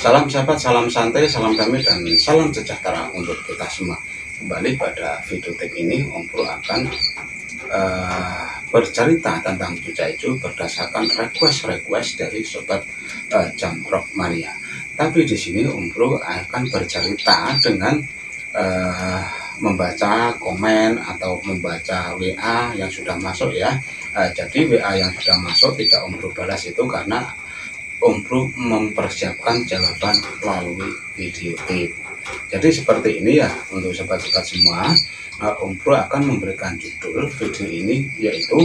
Salam sahabat, salam santai, salam damai, dan salam sejahtera untuk kita semua. Kembali pada video tip ini, Om Bro akan bercerita tentang cuaca hijau berdasarkan request dari sobat Jamrock Mania. Tapi di sini Om Bro akan bercerita dengan membaca komen atau membaca WA yang sudah masuk ya. Jadi WA yang sudah masuk tidak Om Bro balas itu karena Om Bro mempersiapkan jawaban melalui video tip. Jadi seperti ini ya untuk sobat-sobat semua. Om Bro akan memberikan judul video ini yaitu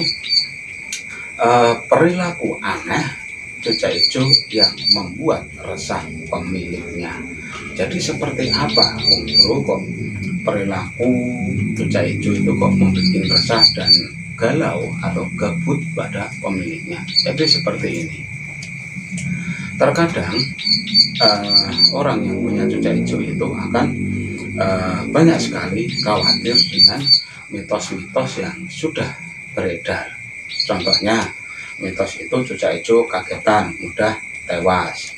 perilaku aneh cuaca hijau yang membuat resah pemiliknya. Jadi seperti apa Om Bro kok perilaku cuaca hijau itu kok membuat resah dan galau atau gabut pada pemiliknya? Jadi seperti ini. Terkadang orang yang punya cuaca hijau itu akan banyak sekali khawatir dengan mitos-mitos yang sudah beredar. Contohnya mitos itu cuaca hijau kagetan, mudah tewas.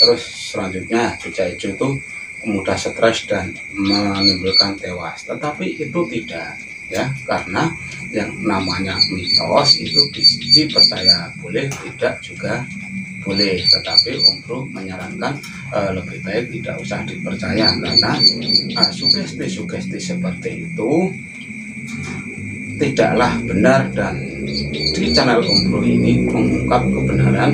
Terus selanjutnya cuaca hijau itu mudah stres dan menimbulkan tewas. Tetapi itu tidak ya, karena yang namanya mitos itu dipercaya boleh, tidak juga boleh, tetapi Om Bro menyarankan lebih baik tidak usah dipercaya karena sugesti-sugesti seperti itu tidaklah benar. Dan di channel Om Bro ini mengungkap kebenaran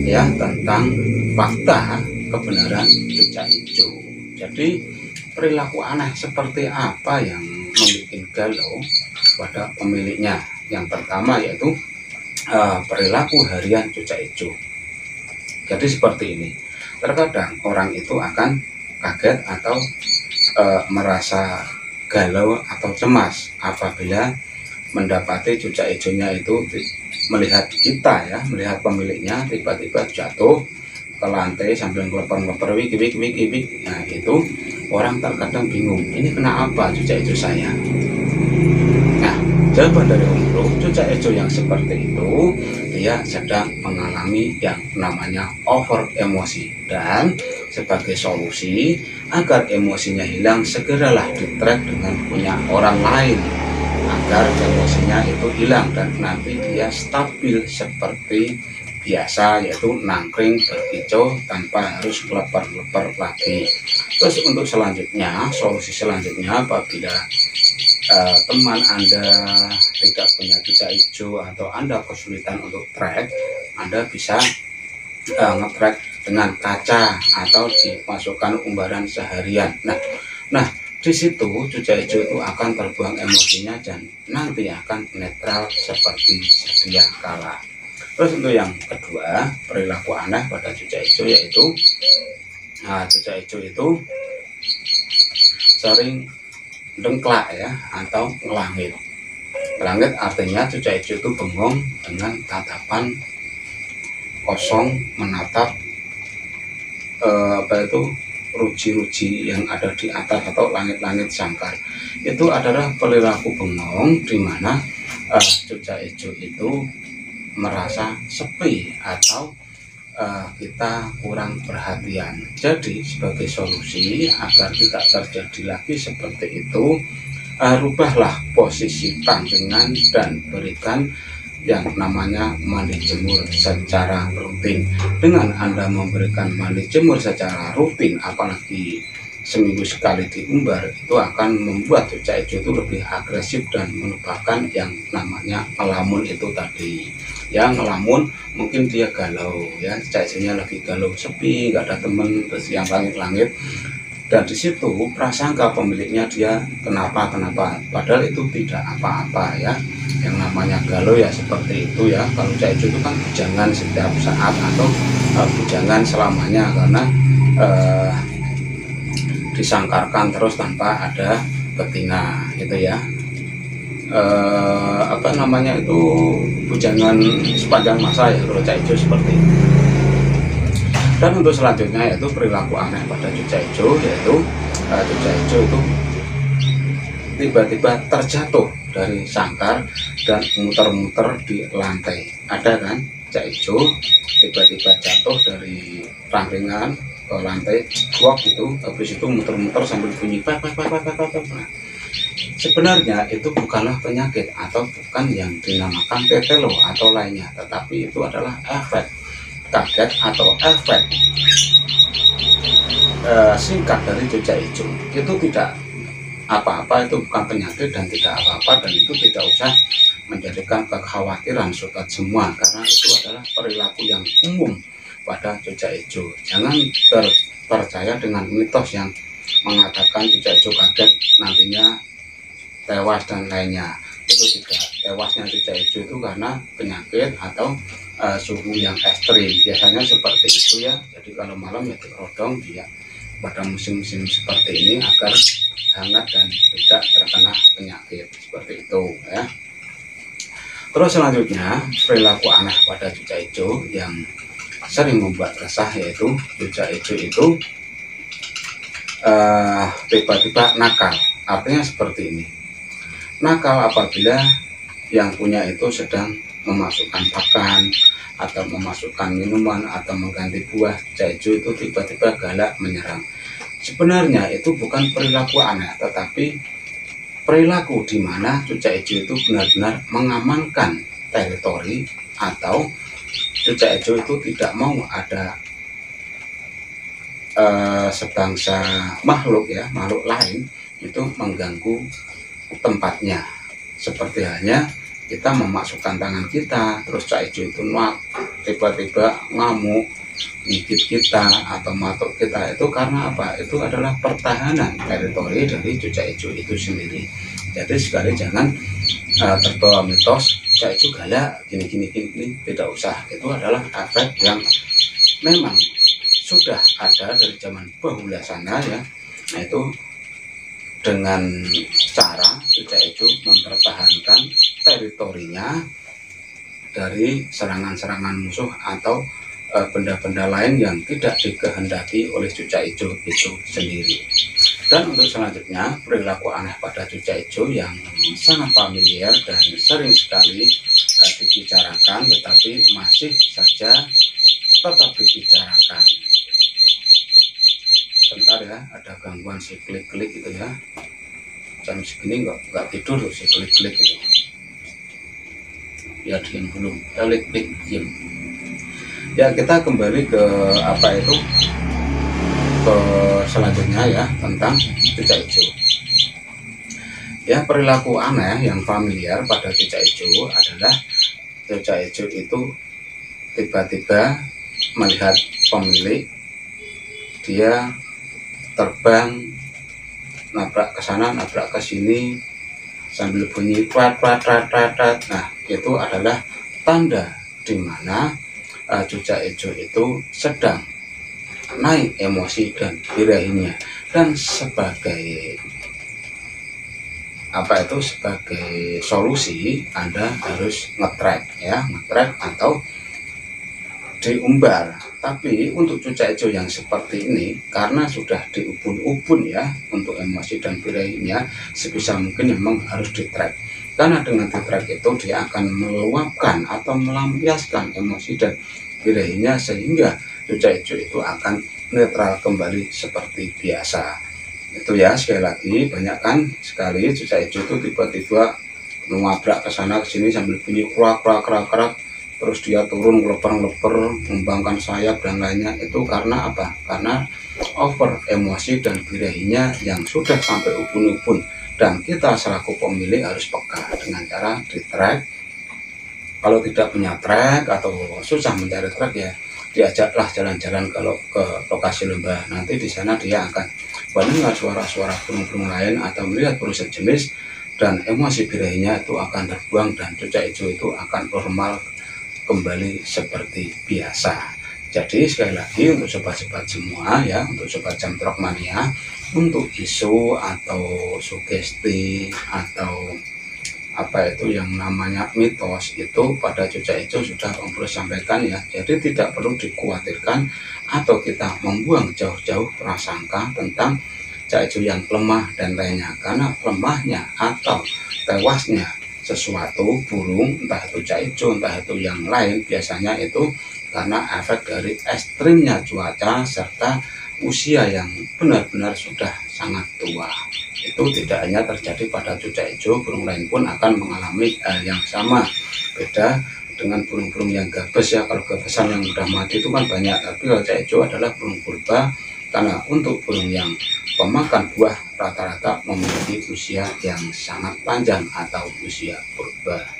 ya tentang fakta kebenaran cuaca hijau. Jadi perilaku aneh seperti apa yang membuat galau pada pemiliknya? Yang pertama yaitu perilaku harian cuaca hijau. Jadi seperti ini, terkadang orang itu akan kaget atau merasa galau atau cemas apabila mendapati cuaca hijaunya itu melihat kita ya, melihat pemiliknya tiba-tiba jatuh ke lantai sambil ngelepar-ngelepar wik. Nah itu orang terkadang bingung, ini kena apa cuaca hijau saya? Nah jawaban dari Om Bro, cuaca hijau yang seperti itu dia sedang mengalami yang namanya over emosi, dan sebagai solusi agar emosinya hilang segeralah di-track dengan punya orang lain agar emosinya itu hilang dan nanti dia stabil seperti biasa, yaitu nangkring berkicau tanpa harus leper-leper lagi. Terus untuk selanjutnya, solusi selanjutnya apabila teman Anda tidak punya cuaca hijau atau Anda kesulitan untuk track, Anda bisa nge-track dengan kaca atau dimasukkan umbaran seharian. Nah di situ cuaca hijau itu akan terbuang emosinya dan nanti akan netral seperti sedia kala. Terus untuk yang kedua, perilaku aneh pada cuaca hijau yaitu cuaca hijau itu sering dengklak ya atau ngelangit. Ngelangit artinya cuaca hijau itu bengong dengan tatapan kosong menatap ruji-ruji yang ada di atas atau langit-langit sangkar. Itu adalah perilaku bengong di mana cuaca hijau itu merasa sepi atau kita kurang perhatian. Jadi sebagai solusi agar tidak terjadi lagi seperti itu, rubahlah posisi pancingan dan berikan yang namanya mandi jemur secara rutin. Dengan Anda memberikan mandi jemur secara rutin, apalagi seminggu sekali diumbar, itu akan membuat cuaca hijau itu lebih agresif dan menyebabkan yang namanya ngelamun itu tadi. Yang ngelamun mungkin dia galau ya, cuaca hijaunya lagi galau, sepi, nggak ada temen, terus yang langit-langit. Dan di situ prasangka pemiliknya dia kenapa, padahal itu tidak apa-apa ya. Yang namanya galau ya seperti itu ya. Kalau cuaca hijau itu kan bujangan setiap saat atau bujangan selamanya, karena disangkarkan terus tanpa ada betina gitu ya. Itu bujangan sepanjang masa ya kalau cuaca hijau seperti itu. Dan untuk selanjutnya yaitu perilaku aneh pada cuaca hijau, yaitu cuaca hijau itu tiba-tiba terjatuh dari sangkar dan muter-muter di lantai. Ada kan cuaca hijau tiba-tiba jatuh dari rangkringan ke lantai blok gitu, habis itu muter-muter sambil bunyi pek pek pek pek pek pek. Nah, sebenarnya itu bukanlah penyakit atau bukan yang dinamakan tetelo atau lainnya, tetapi itu adalah efek kaget atau efek singkat dari cucak hijau. Itu tidak apa-apa, itu bukan penyakit dan tidak apa-apa, dan itu tidak usah menjadikan kekhawatiran sobat semua, karena itu adalah perilaku yang umum pada cucak hijau. Jangan terpercaya dengan mitos yang mengatakan cucak hijau kaget nantinya tewas dan lainnya. Itu tidak. Tewasnya cucak hijau itu karena penyakit atau suhu yang ekstrim, biasanya seperti itu ya. Jadi kalau malam ya dirodong dia pada musim-musim seperti ini agar hangat dan tidak terkena penyakit seperti itu ya. Terus selanjutnya, perilaku aneh pada cucak hijau yang sering membuat resah yaitu cucak hijau itu tiba-tiba nakal. Artinya seperti ini, nakal apabila yang punya itu sedang memasukkan pakan atau memasukkan minuman atau mengganti buah, cucak hijau itu tiba-tiba galak menyerang. Sebenarnya itu bukan perilaku aneh, tetapi perilaku di mana cucak hijau itu benar-benar mengamankan teritori, atau cucak hijau itu tidak mau ada sebangsa makhluk ya, makhluk lain itu mengganggu tempatnya. Seperti halnya kita memasukkan tangan kita, terus cucak hijau itu tiba-tiba ngamuk, gigit kita atau matuk kita, itu karena apa? Itu adalah pertahanan teritori dari cucak hijau itu sendiri. Jadi sekali jangan terbawa mitos cucak hijau galak gini, tidak usah. Itu adalah efek yang memang sudah ada dari zaman bahula sana ya, yaitu dengan cara cucak hijau mempertahankan teritorinya dari serangan-serangan musuh atau benda-benda lain yang tidak dikehendaki oleh cucak hijau itu sendiri. Dan untuk selanjutnya, perilaku aneh pada cucak hijau yang sangat familiar dan sering sekali dibicarakan, tetapi masih saja tetap dibicarakan. Bentar ya, ada gangguan si klik-klik gitu ya. Jam segini nggak tidur tuh si klik-klik gitu. Ya diam dulu, klik-klik diam. Ya kita kembali ke apa itu, ke selanjutnya ya, tentang cucak hijau. Ya, perilaku aneh yang familiar pada cucak hijau adalah cucak hijau itu tiba-tiba melihat pemilik, dia terbang, nabrak ke sana, nabrak ke sini sambil bunyi prat. Nah, itu adalah tanda di mana cucak hijau itu sedang naik emosi dan birahinya, dan sebagai apa itu, sebagai solusi Anda harus ngetrek ya, ngetrek atau diumbar. Tapi untuk cucak hijau yang seperti ini, karena sudah diubun-ubun ya untuk emosi dan birahinya, sebisa mungkin memang harus ditrek, karena dengan ditrek itu dia akan meluapkan atau melampiaskan emosi dan birahinya, sehingga cucak hijau itu akan netral kembali seperti biasa. Itu ya, sekali lagi, banyak kan sekali cucak hijau itu tiba-tiba menabrak ke sana ke sini sambil bunyi krak, terus dia turun leper-leper, mengembangkan sayap dan lainnya. Itu karena apa? Karena over emosi dan birahinya yang sudah sampai ubun-ubun, dan kita selaku pemilik harus peka dengan cara di-track. Kalau tidak punya track atau susah mencari track ya, diajaklah jalan-jalan kalau ke lokasi lembah. Nanti di sana dia akan mendengar suara-suara burung-burung lain atau melihat burung sejenis, dan emosi birahinya itu akan terbuang dan cucak hijau itu akan normal kembali seperti biasa. Jadi sekali lagi untuk sobat-sobat semua ya, untuk sobat Jamtrok Mania, untuk isu atau sugesti atau apa itu yang namanya mitos itu pada cucak hijau sudah Om Bro sampaikan ya. Jadi tidak perlu dikhawatirkan atau kita membuang jauh-jauh prasangka tentang cucak hijau yang lemah dan lainnya, karena lemahnya atau tewasnya sesuatu burung, entah itu cucak hijau, entah itu yang lain, biasanya itu karena efek dari ekstrimnya cuaca serta usia yang benar-benar sudah sangat tua. Itu tidak hanya terjadi pada cucak hijau, burung lain pun akan mengalami hal yang sama. Beda dengan burung-burung yang gabes ya, kalau gabesan yang sudah mati itu kan banyak, tapi kalau cucak hijau adalah burung purba, karena untuk burung yang pemakan buah rata-rata memiliki usia yang sangat panjang atau usia purba.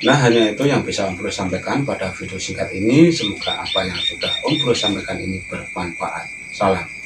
Nah, hanya itu yang bisa Om Bro sampaikan pada video singkat ini. Semoga apa yang sudah Om Bro sampaikan ini bermanfaat. Salam.